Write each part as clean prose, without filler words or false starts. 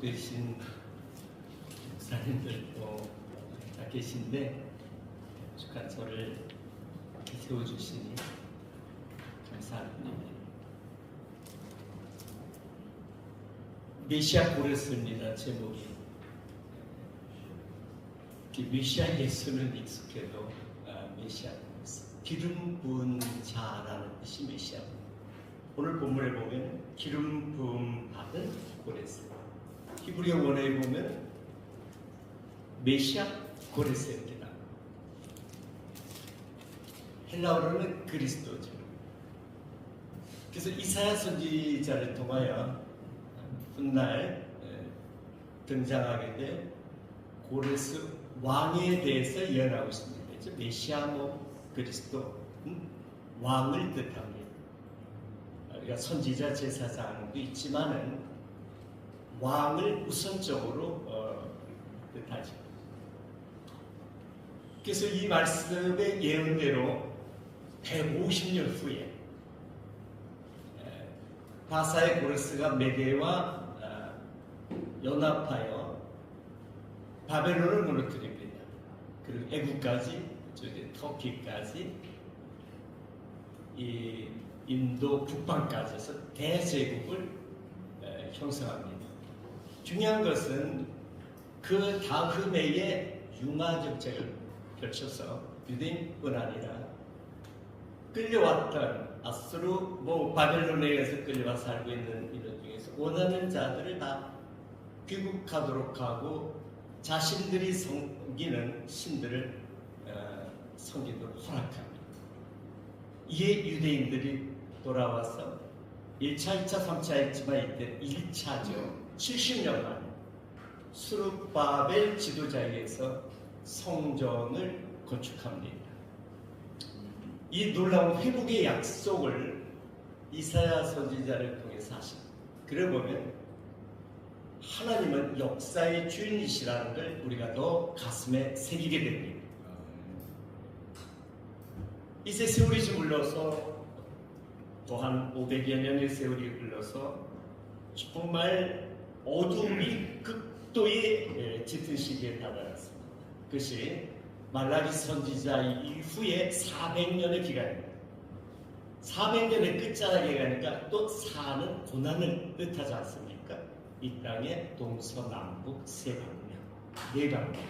소속되신 목사님들도 다 계신데 축하 저를 세워주시니 감사합니다. 메시아 고레스입니다. 제목이. 메시아 예수는 익숙해도 메시아 고레스, 기름 부은 자라는 뜻이 메시아. 오늘 본문에 보면 기름 부음 받은 고레스, 히브리어 원어에 보면 메시아 고레스입니다. 헬라어로는 그리스도죠. 그래서 이사야 선지자를 통하여 훗날 등장하게 된 고레스 왕에 대해서 예언하고 있습니다. 메시아 그리스도 왕을 뜻합니다. 그러니까 선지자 제사장도 있지만은 왕을 우선적으로 뜻하죠. 그래서 이 말씀의 예언대로 150년 후에 바사의 고레스가 메대와 연합하여 바벨론을 무너뜨립니다. 그리고 애국까지, 터키까지, 이 인도 북방까지 해서 대제국을 형성합니다. 중요한 것은 그 다음 해에 융화 정책을 펼쳐서 유대인뿐 아니라 끌려왔던 아수르, 바벨론에 의해서 끌려와 살고 있는 이들 중에서 원하는 자들을 다 귀국하도록 하고 자신들이 섬기는 신들을 섬기도록 허락합니다. 이에 유대인들이 돌아와서 1차, 2차, 3차 했지만 이때 1차죠. 70년 만에 수르바벨 지도자에 의해서 성전을 건축합니다. 이 놀라운 회복의 약속을 이사야 선지자를 통해서 하십니다. 그래 보면 하나님은 역사의 주인이시라는 걸 우리가 더 가슴에 새기게 됩니다. 이제 세월이 좀 흘러서 또한 500여 년의 세월이 흘러서 정말 어둠이 극도의 짙은 시기에 다다랐습니다. 그것이 말라기 선지자 이후에 400년의 기간입니다. 400년의 끝자락에 가니까 또 사는 고난을 뜻하지 않습니까? 이 땅의 동서남북 세 방면, 네 방면.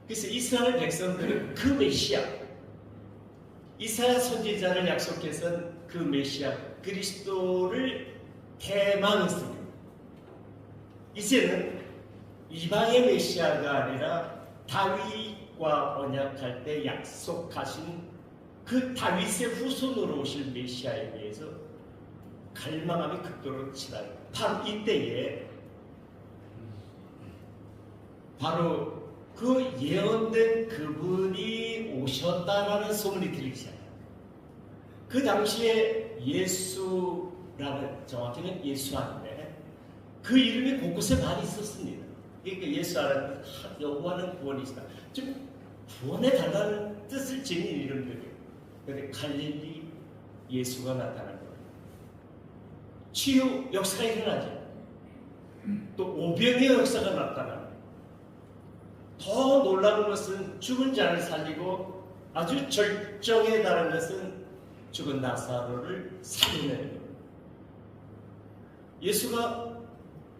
그래서 이스라엘 백성들은 그 메시아, 이사야 선지자를 약속해서 그 메시아 그리스도를 대망했습니다. 이제는 이방의 메시아가 아니라 다윗과 언약할 때 약속하신 그 다윗의 후손으로 오실 메시아에 대해서 갈망함이 극도로 치닫아요. 바로 이때에 바로 그 예언된 그분이 오셨다라는 소문이 들리기 시작해요. 그 당시에 예수라는, 정확히는 예수한데 그 이름이 곳곳에 많이 있었습니다. 그러니까 예수라는 여호와는 구원이시다. 좀 구원해달라는 뜻을 지닌 이름들이에요. 그런데 갈릴리 예수가 나타난 거예요. 치유 역사가 일어나죠. 또 오병의 역사가 나타나요. 더 놀라운 것은 죽은 자를 살리고 아주 절정에 달한 것은 죽은 나사로를 살리는 거예요. 예수가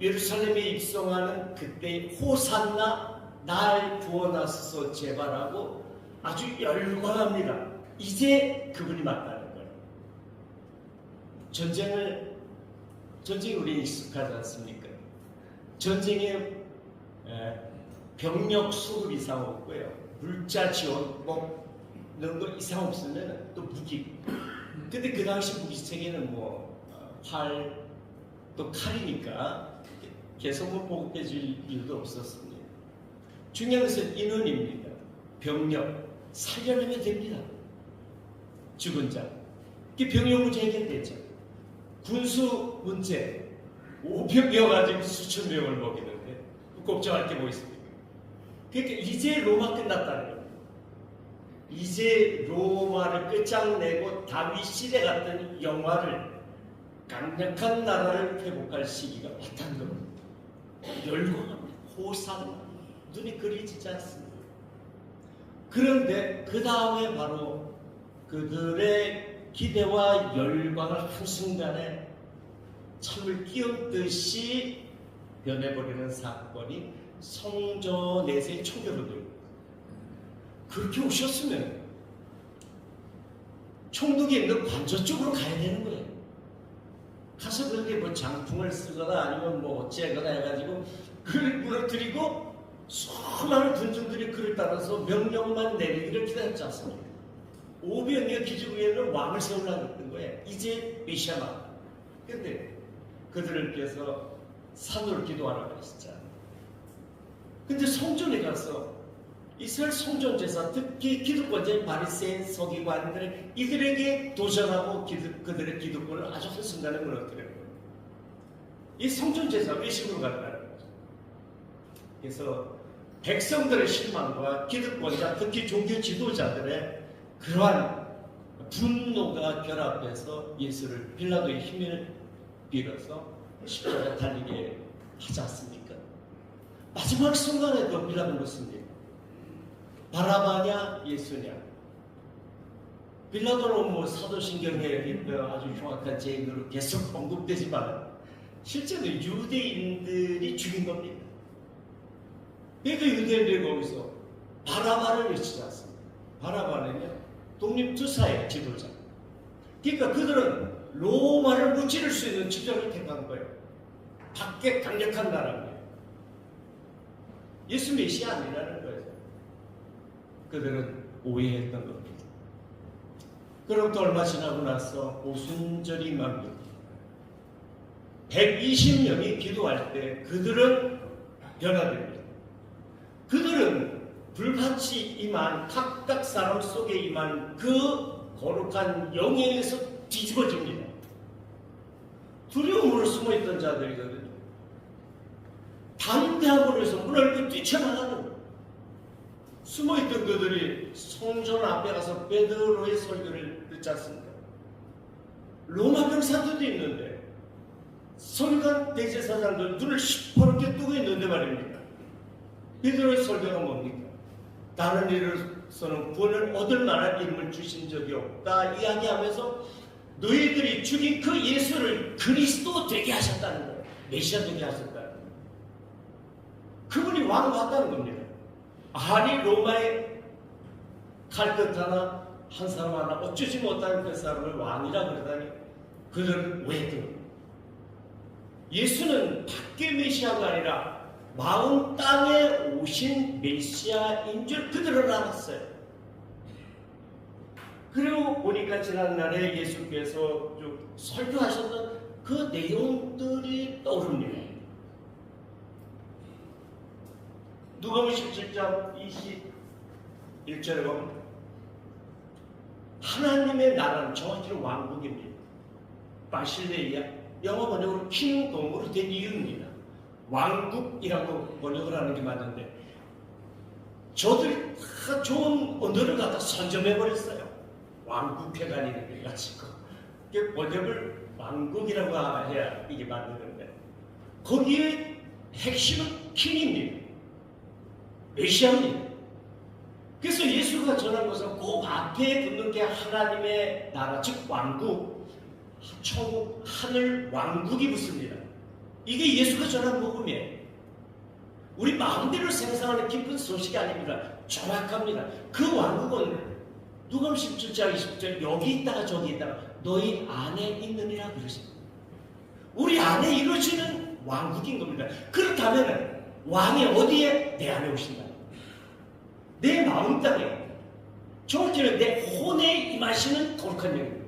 예루살렘에 입성하는 그때 호산나 날 구원하소서 제발하고 아주 열광합니다. 이제 그분이 맞다는 거예요. 전쟁이 우리 익숙하지 않습니까? 전쟁에 병력 수급 이상 없고요. 물자 지원 이런 거 이상 없으면 또 무기. 근데 그 당시 무기 체계는 활, 또 칼이니까 계속 보급해 줄 이유도 없었습니다. 중요한 것은 인원입니다. 병력 살려내면 됩니다. 죽은 자. 병력 문제 해결됐죠. 군수 문제 5병이어 가지고 수천 명을 먹이는데 걱정할 게 뭐 있습니까? 그러니까 이제 로마 끝났다는 거예요. 이제 로마를 끝장내고 다윗 시대 같은 영화를 강력한 나라를 회복할 시기가 왔다는 겁니다. 열광합니다. 호산나. 눈이 그리지지 않습니다. 그런데 그 다음에 바로 그들의 기대와 열광을 한순간에 참을 끼얹듯이 변해버리는 사건이 성전 내세의 총결로 됩니다. 그렇게 오셨으면 총독이 있는 관저 쪽으로 가야 되는 거예요. 가서 그렇게 뭐 장풍을 쓰거나 아니면 뭐 어째거나 해가지고 그를 무너뜨리고 수많은 군중들이 그를 따라서 명령만 내리기를 기다렸지 않습니까? 500여 기준에는 왕을 세우려고 했던 거예요. 이제 메시아만. 근데 그들께서 산으로 기도하라고 했었잖아요. 근데 성전에 가서 이스라엘 성전 제사, 특히 기득권자인 바리새인 서기관들은 이들에게 도전하고 그들의 기득권을 아주 한순간에 무너뜨린 거예요. 이 성전 제사 외식으로 갔다는 거죠. 그래서 백성들의 실망과 기득권자, 특히 종교 지도자들의 그러한 분노가 결합돼서 예수를 빌라도의 힘을 빌어서 십자가에 달리게 하지 않습니까? 마지막 순간에도 빌라도는 묻습니다. 바라바냐 예수냐? 빌라도는 뭐 사도신경에 아주 흉악한 죄인으로 계속 언급되지만 실제로 유대인들이 죽인 겁니다. 그러니까 유대인들이 거기서 바라바를 외치지 않습니다. 바라바는요 독립투사의 지도자. 그러니까 그들은 로마를 무찌를 수 있는 지도자를 택한 거예요. 밖에 강력한 나라입니다. 예수 메시아 아니라는 거예요. 그들은 오해했던 겁니다. 그로부터 얼마 지나고 나서 오순절이 맙니다. 120명이 기도할 때 그들은 변화됩니다. 그들은 불같이 임한 각각 사람 속에 임한 그 거룩한 영에 의해서 뒤집어집니다. 두려움으로 숨어있던 자들이거든요. 담대함으로 해서 문을 열고 뛰쳐나가는 거예요. 숨어있던 그들이 성전 앞에 가서 베드로의 설교를 듣지 않습니까? 로마 병사들도 있는데 서기관 대제사장들 눈을 시퍼렇게 뜨고 있는데 말입니다. 베드로의 설교가 뭡니까? 다른 일로서는 구원을 얻을 만한 이름을 주신 적이 없다 이야기하면서 너희들이 죽인 그 예수를 그리스도 되게 하셨다는 거예요. 메시아 되게 하셨다는 거예요. 그분이 왕 같다는 겁니다. 아니 로마의 칼끝 하나 한 사람 하나 어쩌지 못하는 그 사람을 왕이라 그러다니 그들은 왜 그래요? 예수는 밖에 메시아가 아니라 마음 땅에 오신 메시아인 줄 그들은 알았어요. 그리고 보니까 지난날에 예수께서 쭉 설교하셨던 그 내용들이 떠오릅니다. 누가복음 17장 21절에 보면 하나님의 나라는 정확히는 왕국입니다. 바실레이아 영어 번역으로 킹덤으로 된 이유입니다. 왕국이라고 번역을 하는 게 맞는데 저들이 다 좋은 언어를 갖다 선점해버렸어요. 왕국회관이라고 해가지고 번역을 왕국이라고 해야 이게 맞는 건데 거기에 핵심은 킹입니다. 메시아입니다. 그래서 예수가 전한 것은 그 앞에 붙는 게 하나님의 나라, 즉 왕국, 천국, 하늘 왕국이 붙습니다. 이게 예수가 전한 복음이에요. 우리 마음대로 생각하는 기쁜 소식이 아닙니다. 정확합니다. 그 왕국은 누가복음 17장 20절 여기 있다가 저기 있다가 너희 안에 있느니라 그러십니다. 우리 안에 이루어지는 왕국인 겁니다. 그렇다면 왕이 어디에? 내 안에 오신다. 내 마음 땅에, 정확히는 내 혼에 임하시는 거룩한 영입니다.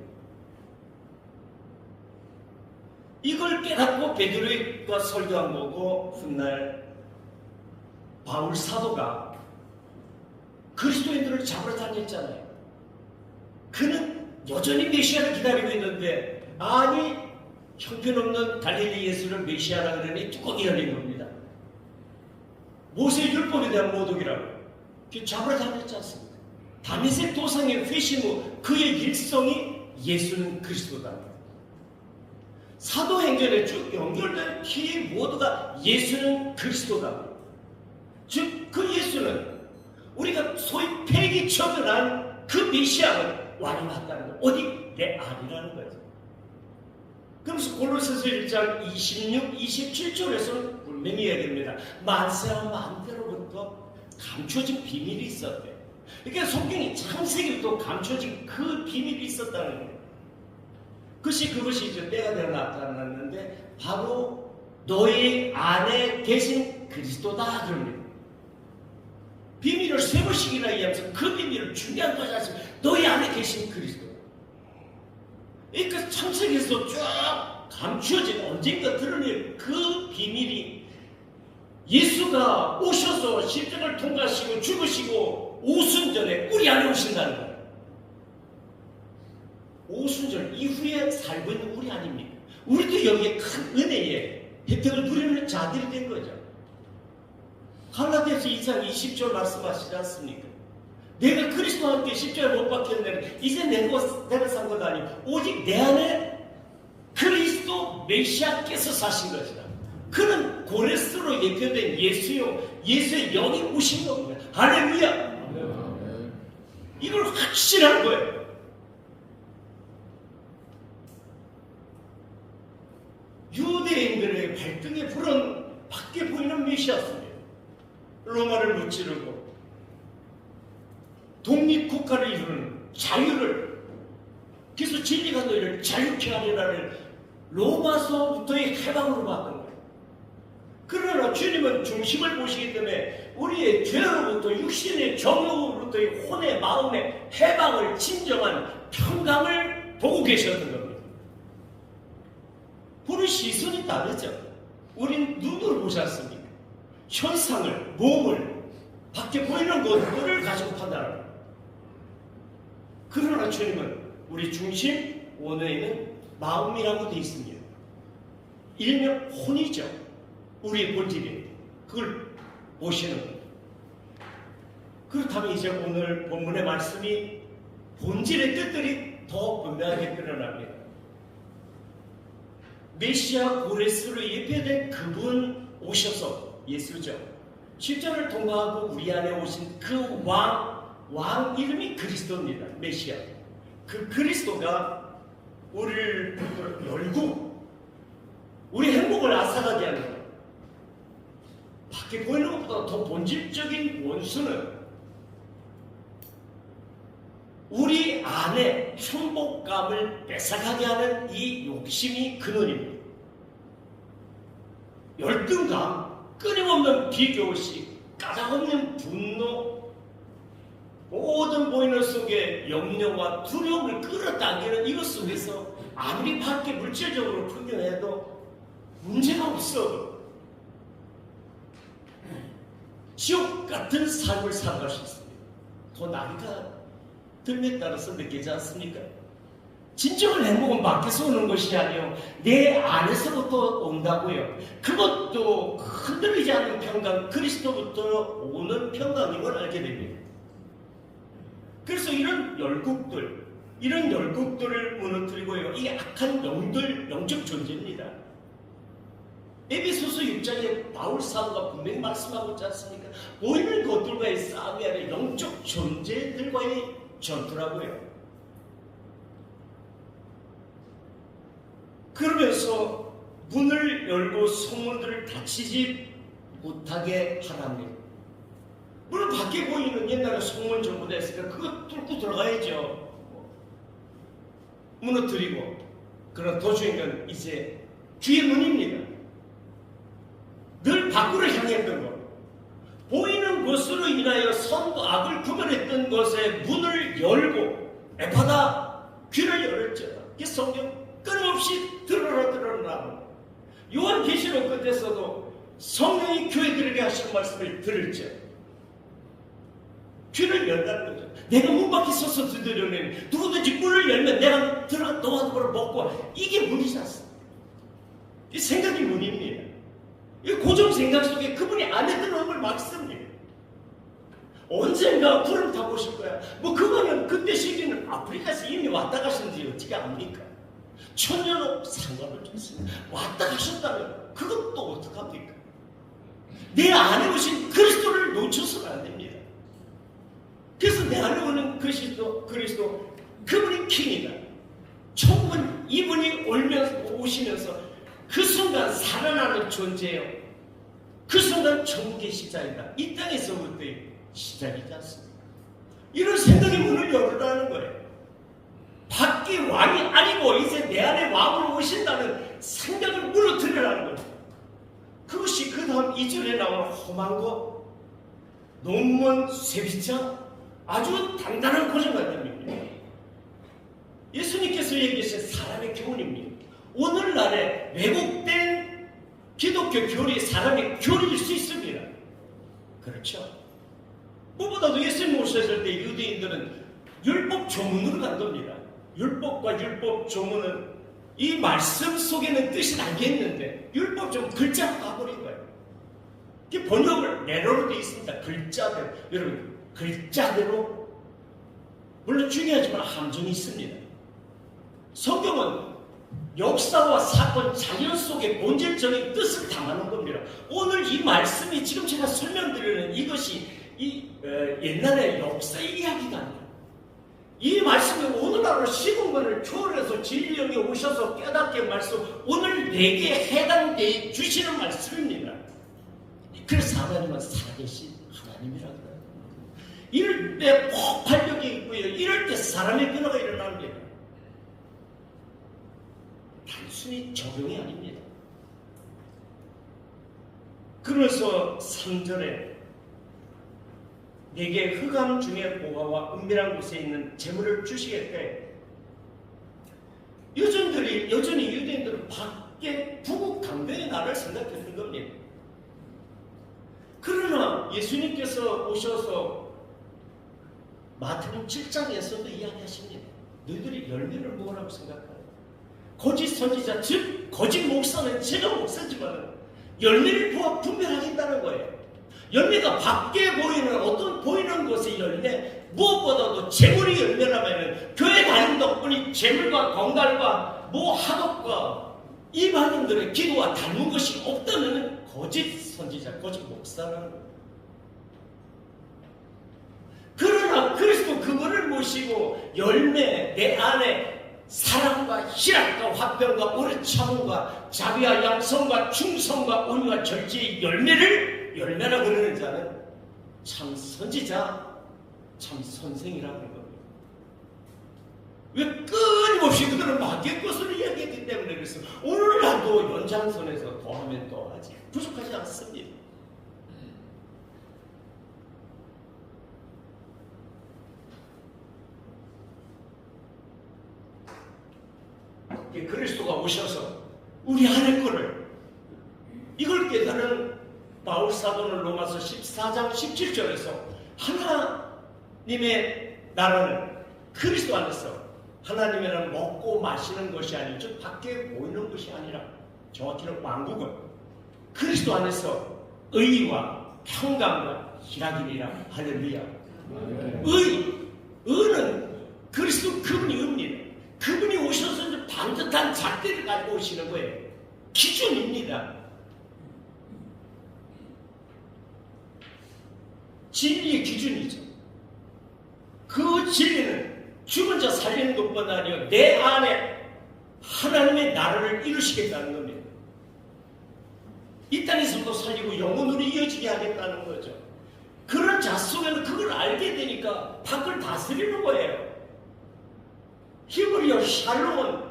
이걸 깨닫고 베드로가 설교한 거고 훗날 바울 사도가 그리스도인들을 잡으러 다녔잖아요. 그는 여전히 메시아를 기다리고 있는데 아니 형편없는 갈릴리 예수를 메시아라 그러니 뚜껑이 열린 겁니다. 모세의 율법에 대한 모독이라고 잡으러 다녔지 않습니까? 다윗의 도상의 회심 후 그의 일성이 예수는 그리스도다. 사도행전에 쭉 연결된 키 모두가 예수는 그리스도다. 즉 그 예수는 우리가 소위 폐기 처분한 그 메시아가 완이맞다는 거. 어디? 내 아니라는 거죠. 그래서 골로새서 1장 26, 27절에서는 분명히 얘기합니다. 만세와 만대로부터 감춰진 비밀이 있었대. 그러니까 성경이 창세기부터 감춰진 그 비밀이 있었다는 거예요. 그것이 이제 때가 되어 나타났는데 바로 너희 안에 계신 그리스도다 그럽니다. 비밀을 세 번씩이나 이해하면서 그 비밀을 중요한 것이 아니라 너희 안에 계신 그리스도. 그러니까 창세기에서 쭉 감추어진 언젠가 드러낼 그 비밀이 예수가 오셔서 십자가를 통과하시고 죽으시고 오순절에 우리 안에 오신다는 거예요. 오순절 이후에 살고 있는 우리 아닙니까? 우리도 여기에 큰 은혜의 혜택을 누리는 자들이 된 거죠. 갈라디아서 2장 20절 말씀하시지 않습니까? 내가 그리스도와 함께 십자가에 못 박혔는데 이제 내가 산 것 아니고 오직 내 안에 그리스도 메시아께서 사신 것이다. 그는 고레스로 예표된 예수요, 예수의 영이 오신 겁니다. 할렐루야! 이걸 확실한 거예요. 유대인들의 발등에 불은 밖에 보이는 메시아였습니다. 로마를 무찌르고 독립국가를 이루는 자유를, 그래서 진리가 너희를 자유케 하리라를 로마서부터의 해방으로 봤던 거예요. 그러나 주님은 중심을 보시기 때문에 우리의 죄로부터 육신의 정욕으로부터의 혼의 마음의 해방을, 진정한 평강을 보고 계셨던 겁니다. 보는 시선이 다르죠. 우린 눈으로 보지 않습니까? 현상을, 몸을, 밖에 보이는 것들을 가지고 판단합니다. 그러나 주님은 우리 중심 원어에는 마음이라고 되어 있습니다. 일명 혼이죠. 우리의 본질입니다. 그걸 보시는 거예요. 그렇다면 이제 오늘 본문의 말씀이 본질의 뜻들이 더 분명하게 드러납니다. 메시아 고레스로 예표된 그분 오셔서, 예수죠. 십자가를 통과하고 우리 안에 오신 그 왕 이름이 그리스도입니다. 메시아. 그 그리스도가 우리를 열고 우리 행복을 앗아가게 하는 것. 밖에 보이는 것보다 더 본질적인 원수는 우리 안에 행복감을 뺏어가게 하는 이 욕심이 근원입니다. 열등감, 끊임없는 비교의식, 까닭없는 분노, 모든 보이는 속에 염려와 두려움을 끌어당기는 이것 속에서 아무리 밖에 물질적으로 풍요해도 문제가 없어도 지옥 같은 삶을 살아갈 수 있습니다. 더 나이가 들에 따라서 느끼지 않습니까? 진정한 행복은 밖에서 오는 것이 아니요 내 안에서부터 온다고요. 그것도 흔들리지 않는 평강, 그리스도부터 오는 평강임을 알게 됩니다. 그래서 이런 열국들을 무너뜨리고요, 이게 악한 영들, 영적 존재입니다. 에베소서 6장에 바울 사도가 분명히 말씀하고 있지 않습니까? 보이는 것들과의 싸움이 아니라 영적 존재들과의 전투라고요. 그러면서 문을 열고 성문들을 닫히지 못하게 하랍니다. 물론 밖에 보이는 옛날에 성문 정부가 있으니까 그거 뚫고 들어가야죠. 무너뜨리고. 그런 도중에는 이제 귀의 문입니다. 늘 밖으로 향했던 것. 보이는 것으로 인하여 선과 악을 구별했던 것에 문을 열고 에파다 귀를 열었죠. 이 성경 끊임없이 들어라. 요한계시록 끝에서도 성령이 교회들에게 하시는 말씀을 들을죠. 귀를 열라는 거죠. 내가 문 밖에 서서 두드려내면 누구든지 문을 열면 내가 들어가 너와 그걸 먹고, 이게 문이지 않습니까? 이 생각이 문입니다. 이 고정 생각 속에 그분이 안에 들어오는 걸 막습니다. 언젠가 구름 타고 오실 거야. 뭐 그거는 그때 시기는 아프리카에서 이미 왔다 가시는지 어떻게 압니까? 천년업 상관을 줬습니다. 왔다 가셨다면 그것도 어떡합니까? 내 안에 오신 그리스도를 놓쳐서는 안 됩니다. 그래서 내 안에 오는 그리스도 그분이 킹이다. 천국은 이분이 오시면서 그 순간 살아나는 존재예요. 그 순간 천국의 시작이다. 이 땅에서부터 시작이지 않습니까? 이런 생각의 문을 열으라는 거예요. 밖에 왕이 아니고 이제 내 안에 왕으로 오신다는 생각을 무너뜨리라는 거예요. 그것이 그 다음 2절에 나오는 험한 것, 논문, 쇠비차, 아주 단단한 고정관념입니다. 예수님께서 얘기하신 사람의 교훈입니다. 오늘날에 왜곡된 기독교 교리, 사람의 교리일 수 있습니다. 그렇죠? 무엇보다도 예수님 오셨을 때 유대인들은 율법 조문으로 간 겁니다. 율법과 율법 조문은 이 말씀 속에는 뜻을 알겠는데 율법 조문 글자로 가버린 거예요. 이게 번역을 내로로 되어 있습니다. 글자대로. 여러분, 글자대로 물론 중요하지만 함정이 있습니다. 성경은 역사와 사건, 자연 속의 본질적인 뜻을 담아놓은 겁니다. 오늘 이 말씀이 지금 제가 설명드리는 이것이 옛날의 역사의 이야기가 아니라 이 말씀이 오늘날로 시공간을 초월해서 진리령에 오셔서 깨닫게 말씀, 오늘 내게 해당되어 주시는 말씀입니다. 그래서 하나님은 살아계신 하나님이라고 해요. 이럴 때 폭발력이 있고요. 이럴 때 사람의 변화가 일어납니다. 단순히 적용이 아닙니다. 그러면서 3절에 내게 흑암 중에 보화와 은밀한 곳에 있는 재물을 주시겠대. 여전히 유대인들은 밖에 북극 강변의 나라를 생각했던 겁니다. 그러나 예수님께서 오셔서 마태복음 7장에서도 이야기하십니다. 너희들이 열매를 먹으라고 생각하라. 거짓 선지자, 즉 거짓 목사는 제가 목사지만 열매를 보아 분별하겠다는 거예요. 열매가 밖에 보이는 어떤 보이는 곳의 열매, 무엇보다도 재물이 열매라면 교회 다니는 덕분에 재물과 건강과 학업과 이 방인들의 기도와 닮은 것이 없다면 거짓 선지자, 거짓 목사라는 거예요. 그러나 그리스도 그분을 모시고 열매, 내 안에 사랑과 희락과 화평과 오래 참음과 자비와 양성과 충성과 온유와 절제의 열매라고 그러는 자는 참 선지자, 참 선생이라고 하는 겁니다. 왜 끊임없이 그들은 마귀의 것을 이야기했기 때문에 그래서 오늘날도 연장선에서 더하면 더하지 부족하지 않습니다. 그리스도가 오셔서 우리 안의 거를 이걸 깨달은 바울 사도는 로마서 14장 17절에서 하나님의 나라는 그리스도 안에서 하나님이란 먹고 마시는 것이 아니고 즉 밖에 보이는 것이 아니라 정확히는 왕국은 그리스도 안에서 의와 평강과 희락이니라. 할렐루야. 의는 그리스도 그분이 의입니다. 그분이 오셔서 이제 반듯한 잣대를 가지고 오시는 거예요. 기준입니다. 진리의 기준이죠. 그 진리는 죽은 자 살리는 것뿐 아니라 내 안에 하나님의 나라를 이루시겠다는 겁니다. 이 땅에서도 살리고 영원으로 이어지게 하겠다는 거죠. 그런 자 속에는 그걸 알게 되니까 밖을 다스리는 거예요. 히브리어 샬롬은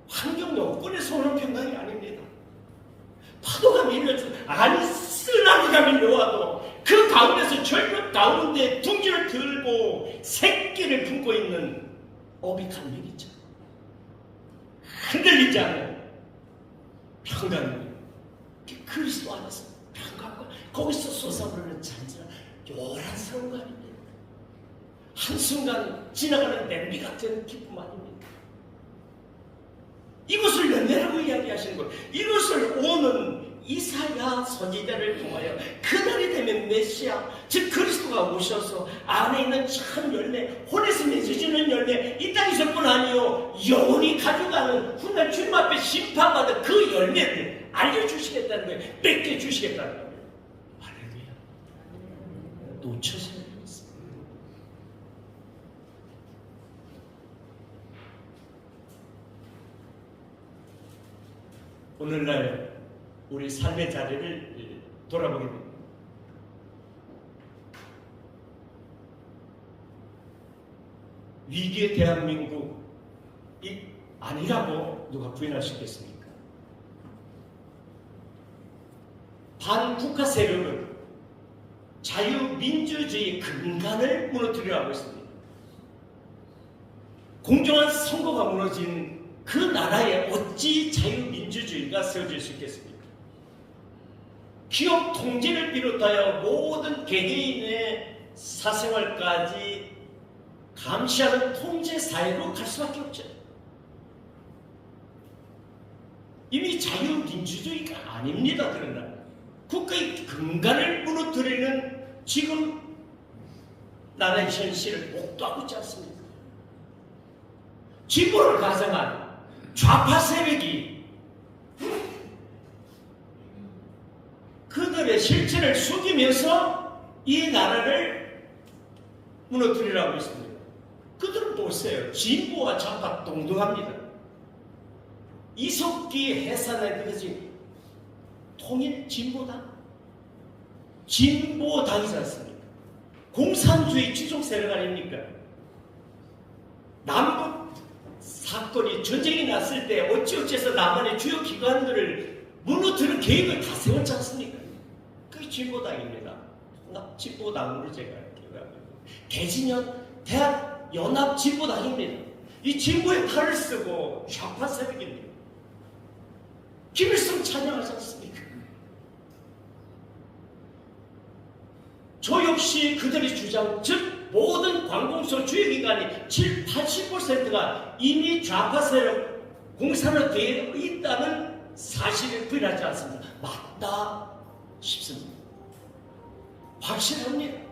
환경 여건에서 오는 평강이 아닙니다. 파도가 밀려서 쓰나미가 밀려와도 그 가운데서 절벽 가운데 둥지를 들고 새끼를 품고 있는 어빅한 일이죠. 흔들리지 않는 평강입니다. 그리스도 안에서 평강과 거기서 솟아오르는 잔잔한 요란스러운 거 아닙니다. 한순간 지나가는 냄비 같은 기쁨 아닙니까? 이것을 열매라고 이야기하시는 거예요. 이것을 오는 이사야 선지자를 통하여 그날이 되면 메시아 즉 그리스도가 오셔서 안에 있는 참 열매, 혼에서 맺어지는 열매, 이 땅에서뿐 아니요 영원히 가져가는 훗날 주님 앞에 심판받은 그 열매를 알려주시겠다는 거예요. 뺏겨주시겠다는 거예요. 할렐루야. 놓쳐서는 있습니다. 오늘날 우리 삶의 자리를 돌아보게 됩니다. 위기의 대한민국이 아니라고 누가 부인할 수 있겠습니까? 반국가 세력은 자유민주주의의 근간을 무너뜨리려 하고 있습니다. 공정한 선거가 무너진 그 나라에 어찌 자유민주주의가 세워질 수 있겠습니까? 기업 통제를 비롯하여 모든 개개인의 사생활까지 감시하는 통제 사회로 갈 수밖에 없죠. 이미 자유민주주의가 아닙니다. 그러나 국가의 근간을 무너뜨리는 지금 나라의 현실을 목도하고 있지 않습니까? 진보를 가장한 좌파 세력이 그들의 실체를 숨기면서 이 나라를 무너뜨리라고 했습니다. 그들은 보세요. 진보와 좌파 동등합니다. 이석기 해산의 그것이 통일 진보당? 진보당이지 않습니까? 공산주의 추종 세력 아닙니까? 남북 사건이 전쟁이 났을 때 어찌어찌해서 남한의 주요 기관들을 무너뜨리는 계획을 다 세웠지 않습니까? 그게 진보당입니다. 진보당으로 제가 기억합니다. 개진현 대한연합 진보당입니다. 이 진보의 칼을 쓰고 좌파 세력입니다. 김일성 찬양하지 않습니까? 저 역시 그들의 주장, 즉 모든 관공서 주요기관이 7, 80%가 이미 좌파 세력 공산화 되어 있다는 사실을 부인하지 않습니다. 맞다 싶습니다. 확실합니다.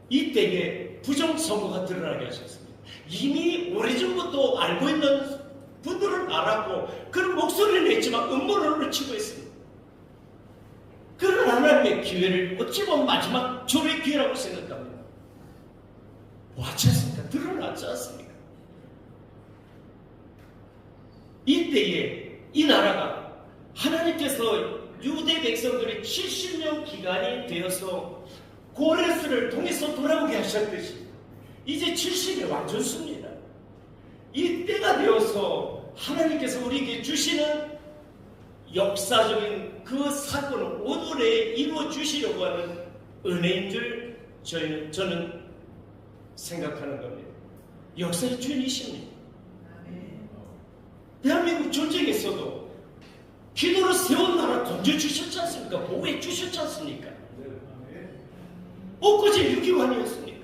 이때에 부정선거가 드러나게 하셨습니다. 이미 오래전부터 알고 있는 분들은 알았고 그런 목소리를 냈지만 음모론을 치고 있습니다. 그런 하나님의 기회를 어찌 보면 마지막 조의 기회라고 생각합니다. 왔지 않습니까? 드러났지 않습니까? 이때에 이 나라가 하나님께서 유대 백성들이 70년 기간이 되어서 고레스를 통해서 돌아오게 하셨듯이 이제 70이 완전수입니다. 이때가 되어서 하나님께서 우리에게 주시는 역사적인 그 사건을 오늘에 이루어 주시려고 하는 은혜인 줄 저는 생각하는 겁니다. 역사의 주인이십니다. 대한민국 전쟁에서도 기도로 세운 나라 건져주셨지 않습니까? 보호해 주셨지 않습니까? 엊그제 6.25아니었습니까?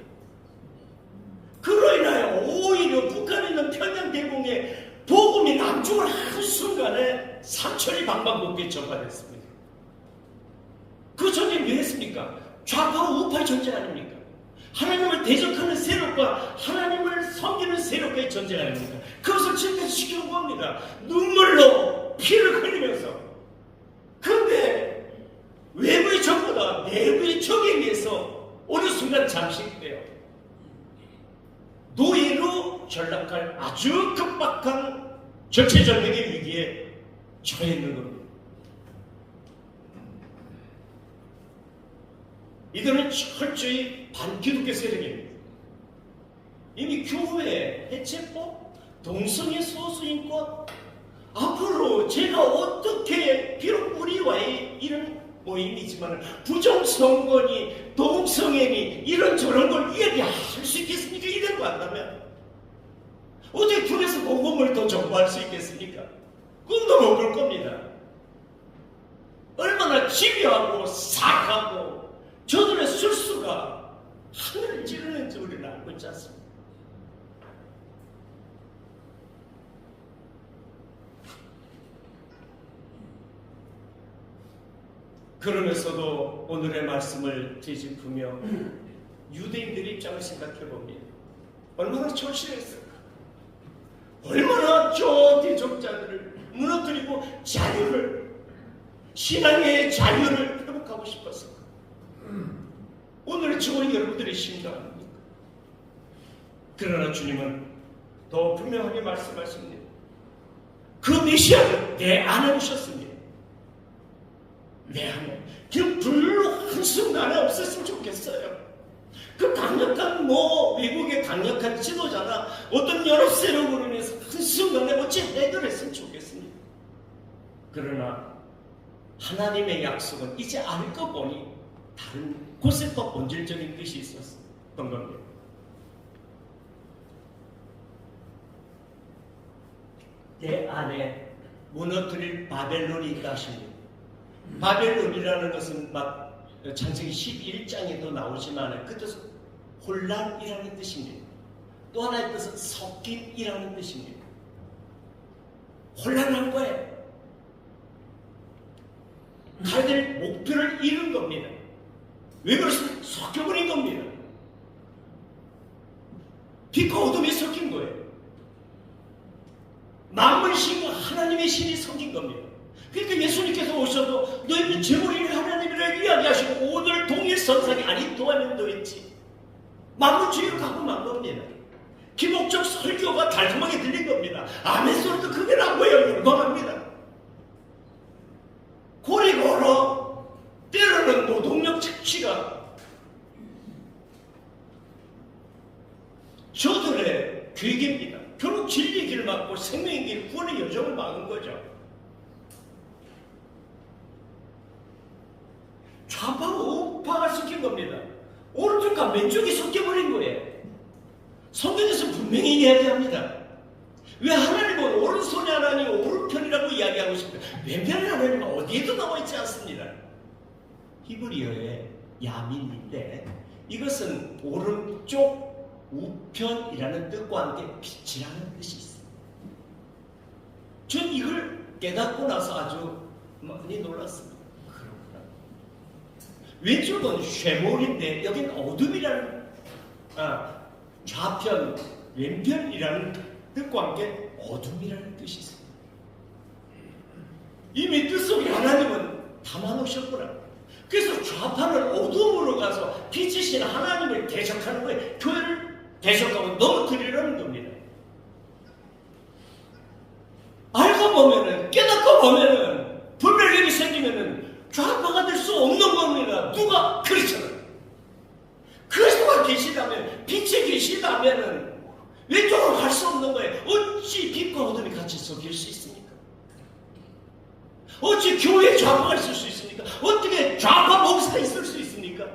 그로 인하여 오히려 북한에 있는 평양대공에 복음이 남중을 하는 순간에 삼천이 방방곡곡에 전파됐습니다. 그 전쟁 왜 했습니까? 좌파와 우파의 전쟁 아닙니까? 하나님을 대적하는 세력과 하나님을 섬기는 세력과의 전쟁 아닙니까? 그것을 지금까지 지켜온 겁니다. 눈물로 피를 흘리면서. 그런데 외부의 적보다 내부의 적에 의해서 어느 순간 잠식되어 노예로 전락할 아주 급박한 절체절명의 위기에 처해 있는 겁니다. 이들은 철저히 반기독교 세력입니다. 이미 교회 해체법, 동성애 소수인권, 앞으로 제가 어떻게 비록 우리와의 이런 모임이지만 부정선거니 동성애니 이런저런 걸 이야기할 수 있겠습니까? 이런 거 한다면 어떻게 둘에서 복음을 더 전파할 수 있겠습니까? 꿈도 못 꿀 겁니다. 얼마나 집요하고 사악하고 저들의 술수가 하늘을 찌르는지 우리는 알고 있지 않습니까? 그러면서도 오늘의 말씀을 되짚으며 유대인들의 입장을 생각해 봅니다. 얼마나 절실했을까? 얼마나 저 대적자들을 무너뜨리고 자유를, 신앙의 자유를 회복하고 싶었을까? 오늘 저와 여러분들의 심정 아닙니까? 그러나 주님은 더 분명하게 말씀하십니다. 그 메시아는 내 안에 오셨습니다. 내 안에. 그 불로 한순간에 없었으면 좋겠어요. 그 강력한 외국의 강력한 지도자나 어떤 여러 세력으로 인해서 한순간에 어찌 해결했으면 좋겠습니다. 그러나 하나님의 약속은 이제 알고 보니 다른 곳에 또 본질적인 뜻이 있었던 겁니다. 내 안에 무너뜨릴 바벨론이 있다 하십니다. 바벨론이라는 것은 막 창세기 11장에도 나오지만 그 뜻은 혼란이라는 뜻입니다. 또 하나의 뜻은 섞임이라는 뜻입니다. 혼란한 거예요. 자기들 목표를 잃은 겁니다. 왜 그렇습니까? 섞여버린 겁니다. 빛과 어둠이 섞인 거예요. 만물의 신과 하나님의 신이 섞인 겁니다. 그러니까 예수님께서 오셔도 너희는 제물이니 하나님이라 이야기하시고 오늘 동일선상이 아닌 동안면도 있지. 만물주의로 가고 만 겁니다. 기복적 설교가 달콤하게 들린 겁니다. 아멘 소리도 크게 나고요. 용감합니다. 고리 걸어 때로는 노동력 착취가 저들의 괴계입니다. 결국 진리의 길을 막고 생명의 길, 구원의 여정을 막은 거죠. 좌파와 우파가 섞인 겁니다. 오른쪽과 왼쪽이 섞여버린 거예요. 성경에서 분명히 이야기합니다. 왜 하나님은 오른손의 하나님, 오른편이라고 이야기하고 싶어요? 왼편의 하나님은 어디에도 나와 있지 않습니다. 히브리어의 야민인데 이것은 오른쪽 우편이라는 뜻과 함께 빛이라는 뜻이 있습니다. 전 이걸 깨닫고 나서 아주 많이 놀랐습니다. 그렇구나. 왼쪽은 쉐몰인데 여기는 어둠이라는 좌편, 왼편이라는 뜻과 함께 어둠이라는 뜻이 있습니다. 이미 뜻 속에 하나님은 담아놓으셨구나. 그래서 좌파는 어둠으로 가서 빛이신 하나님을 대적하는 거예요. 교회를 대적하고 넘어뜨리려는 겁니다. 알고 보면은, 깨닫고 보면은, 분별력이 생기면은 좌파가 될 수 없는 겁니다. 누가? 그리스도는. 그리스도가 계시다면, 빛이 계시다면은 왼쪽으로 갈 수 없는 거예요. 어찌 빛과 어둠이 같이 섞일 수 있습니까? 어찌 교회에 좌파가 있을 수 있습니까? 어떻게 좌파 목사가 있을 수 있습니까?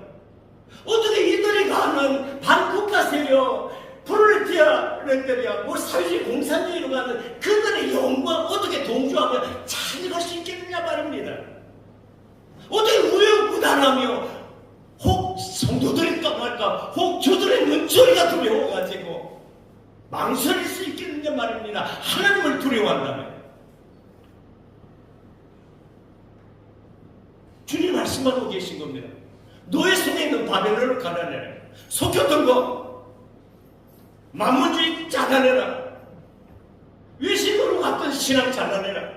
어떻게 이들이 가는 반국가 세력, 프롤레타리아, 사회주의 공산주의로 가는 그들의 영광 어떻게 동조하며 잘 갈 수 있겠느냐 말입니다. 어떻게 우여부단하며 혹 성도들이 떠날까, 혹 저들의 눈초리가 두려워가지고 망설일 수 있겠느냐 말입니다. 하나님을 두려워한다면. 주님 말씀하고 계신 겁니다. 너의 손에 있는 바벨론을 가라내라. 속였던 거 만문주의 잘라내라. 외신으로 갔던 신앙 잘라내라.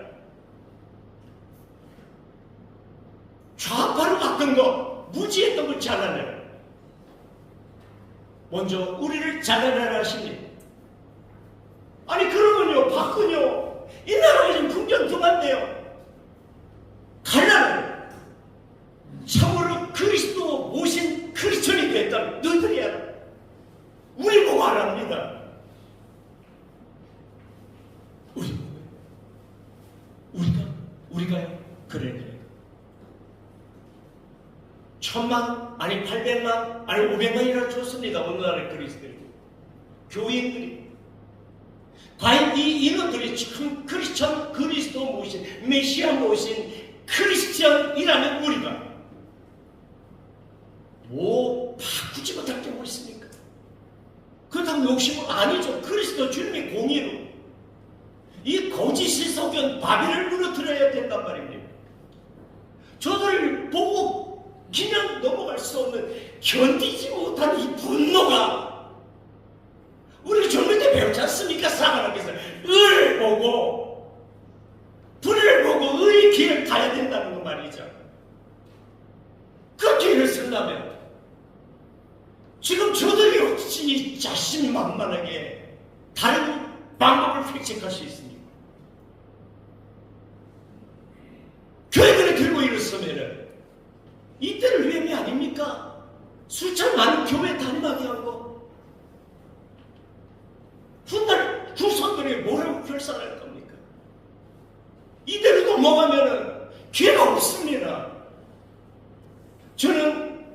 좌파로 갔던 거, 무지했던 걸 잘라내라. 먼저 우리를 잘라내라 하십니다. 아니 그러면요, 박근요, 이 나라가 지금 풍전등한데요. 갈라내라. 참으로 그리스도 모신 크리스천이 됐다면 너희들이 알아. 우리 보고 안 합니다. 우리가요? 그래. 1000만, 아니 800만, 아니 500만이나 줬습니다. 오늘날의 그리스도인들, 교인들이. 과연 이 인원들이 참 크리스천, 그리스도 모신, 메시아 모신 크리스천이라면 우리가 바꾸지 못할 게 뭐 있습니까? 그렇다면 욕심은 아니죠. 그리스도 주님의 공의로 이 거짓이 속연 바벨을 무너뜨려야 된단 말입니다. 저들을 보고 그냥 넘어갈 수 없는, 견디지 못한 이 분노가, 우리 젊을 때 배웠지 않습니까? 사관학에서 의를 보고, 불을 보고 의의 길을 가야 된다는 거 말이죠. 그 길을 쓴다면 지금 저들이 혹시 자신만만하게 다른 방법을 획책할 수 있습니까? 교회들을 들고 일어서면은 이때를 위험이 아닙니까? 숫자 많은 교회 단임하게 한 거, 훗날 후손들이 뭐라고 결산할 겁니까? 이대로 넘어가면은 기회가 없습니다. 저는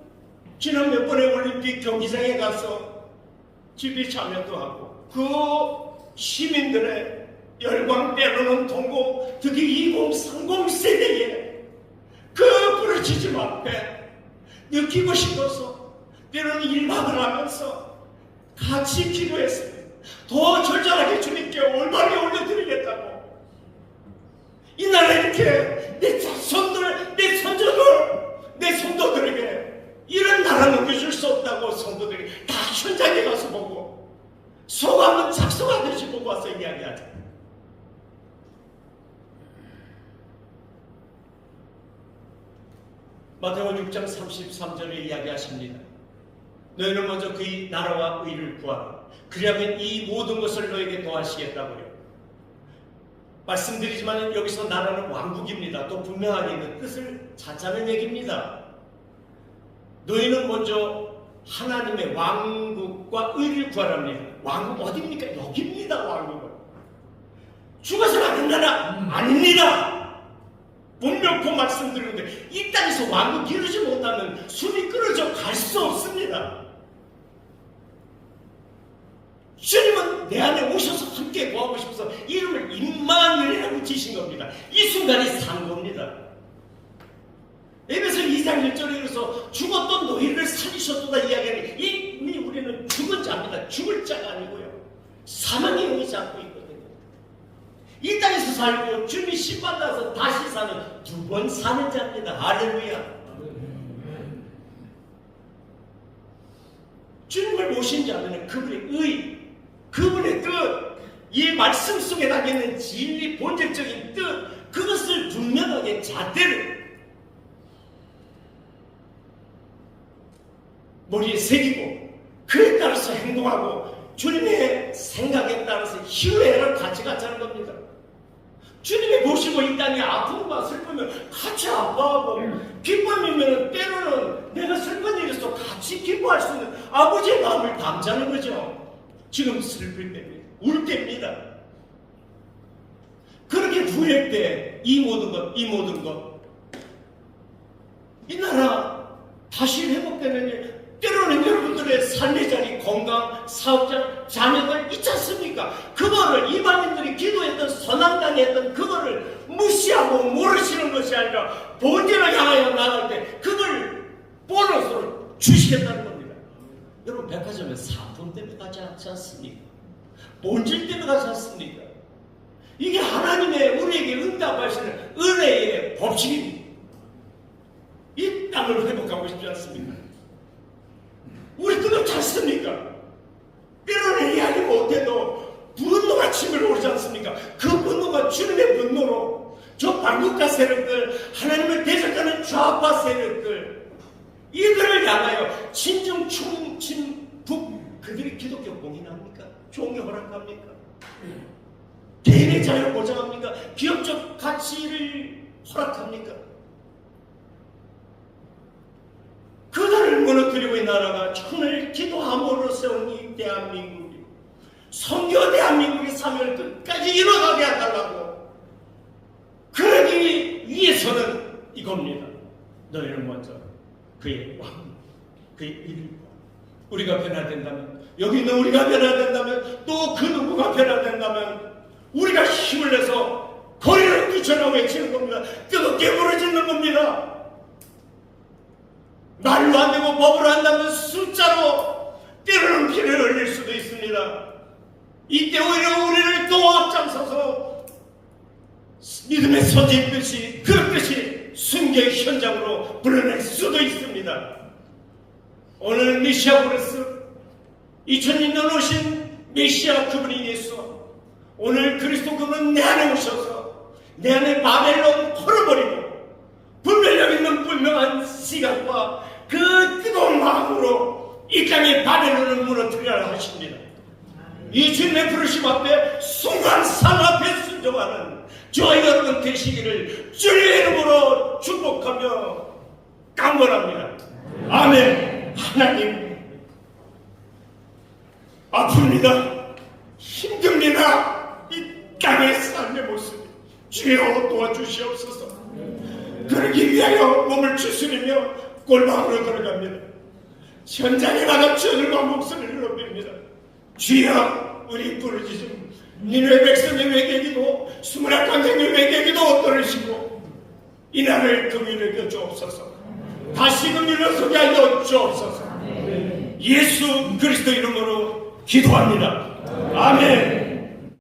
지난 몇 번의 올림픽 경기장에 가서 집회 참여도 하고, 그 시민들의 열광 때로는 동고, 특히 2030 세대에 그 부르짖음 앞에 느끼고 싶어서 때로는 일막을 하면서 같이 기도했습니다. 더 절절하게 주님께 올바르게 올려드리겠다고. 이 나라 이렇게 내 자손들, 내 손자들, 내 성도들에게 이런 나라 넘겨줄 수 없다고 성도들이 다 현장에 가서 보고 소감은 작성하듯이 보고 와서 이야기하자. 마태복음 6장 33절에 이야기하십니다. 너희는 먼저 그의 나라와 의를 구하라. 그리하면 이 모든 것을 너에게 더하시겠다고요. 말씀드리지만 여기서 나라는 왕국입니다. 또 분명하게 그 뜻을 찾자는 얘기입니다. 너희는 먼저 하나님의 왕국과 의를 구하랍니다. 왕국 어디입니까? 여기입니다. 왕국은 죽어서는 안 된다나? 아닙니다. 분명히 말씀드리는데 이 땅에서 왕국 이루지 못하면 숨이 끊어져 갈 수 없습니다. 주님은 내 안에 오셔서 함께 구하고 싶어서 이름을 임마누엘이라고 지신 겁니다. 이 순간이 산 겁니다. 에베소 2장 1절에 이르서 죽었던 너희를 살리셨도다 이야기하니 이미 우리는 죽은 자입니다. 죽을 자가 아니고요, 사망의 영이 잡고 있거든요. 이 땅에서 살고 주님이 심판받아서 다시 사는 두 번 사는 자입니다. 할렐루야. 주님을 모신 자는 그분의 의, 그분의 뜻, 이 말씀 속에 담겨있는 진리, 본질적인 뜻, 그것을 분명하게 잣대를 머리에 새기고 그에 따라서 행동하고 주님의 생각에 따라서 희우애를 같이 갖자는 겁니다. 주님이 보시고 이 땅에 아픔과 슬픔을 같이 아파하고, 기쁨이면 때로는 내가 슬픈 일에서 같이 기뻐할 수 있는 아버지의 마음을 담자는 거죠. 지금 슬플 때입니다. 울 때입니다. 그렇게 부릴 때 이 모든 것, 이 나라 다시 회복되는 일, 때로는 여러분들의 삶의 자리, 건강, 사업장, 자녀들 있지 않습니까? 그거를 이방인들이 기도했던, 선한당했던 그거를 무시하고 모르시는 것이 아니라 본전을 향하여 나갈 때 그걸 보너스로 주시겠다는 겁니다. 여러분, 백화점에 상품 때문에 가지 않습니까? 본질 때문에 가지 않습니까? 이게 하나님의 우리에게 응답하시는 은혜의 법칙입니다. 이 땅을 회복하고 싶지 않습니까? 우리 뜨겁지 않습니까? 때로는 이해하지 못해도 분노가 치밀어 오르지 않습니까? 그 분노가 주님의 분노로 저 반국가 세력들, 하나님을 대적하는 좌파 세력들, 이들을 향하여 친중, 친, 북, 그들이 기독교 공인합니까? 종교 허락합니까? 개인의 자유를 보장합니까? 기업적 가치를 허락합니까? 그들을 무너뜨리고 이 나라가 천을 기도함으로 세운 이 대한민국이, 선교 대한민국의 사명을 끝까지 이뤄가게 해달라고. 그러기 위해서는 이겁니다. 너희는 먼저 그의 왕, 그의 일을 우리가 변화된다면, 여기 있는 우리가 변화된다면, 또 그 누구가 변화된다면 우리가 힘을 내서 거리를 뛰쳐나 외치는 겁니다. 뜨겁게 부르짖는 겁니다. 말로 안 되고 법으로 한다면 숫자로 때로는 피를 흘릴 수도 있습니다. 이때 오히려 우리를 또 앞장서서 믿음의 선지의 뜻이, 그 뜻이 순교 현장으로 불러낼 수도 있습니다. 오늘 메시아 브레스 2000년 오신 메시아 그분이 예수, 오늘 그리스도 그분은 내 안에 오셔서 내 안에 바벨론 풀어버리고 분별력 있는 분명한 시각과 그 뜨거운 마음으로 이 땅의 바벨론을 무너뜨리라 하십니다. 이 주님의 부르심 앞에 순간 삶 앞에 순종하는 저와 여러분 되시기를 주님의 이름으로 축복하며 강건합니다. 아멘. 하나님, 아픕니다. 힘듭니다. 이 땅의 삶의 모습 주여 도와주시옵소서. 그러기 위하여 몸을 추스리며 골방으로 들어갑니다. 현장에 나가 주님과 목소리를 높입니다. 주여, 우리 부르짖음 니네 백성의 외계기도 수문학 강장의 외계기도 들으시고 이날을 긍휼히 여겨 주옵소서. 다시금 일어서게 하여 주옵소서. 예수 그리스도 이름으로 기도합니다. 아멘.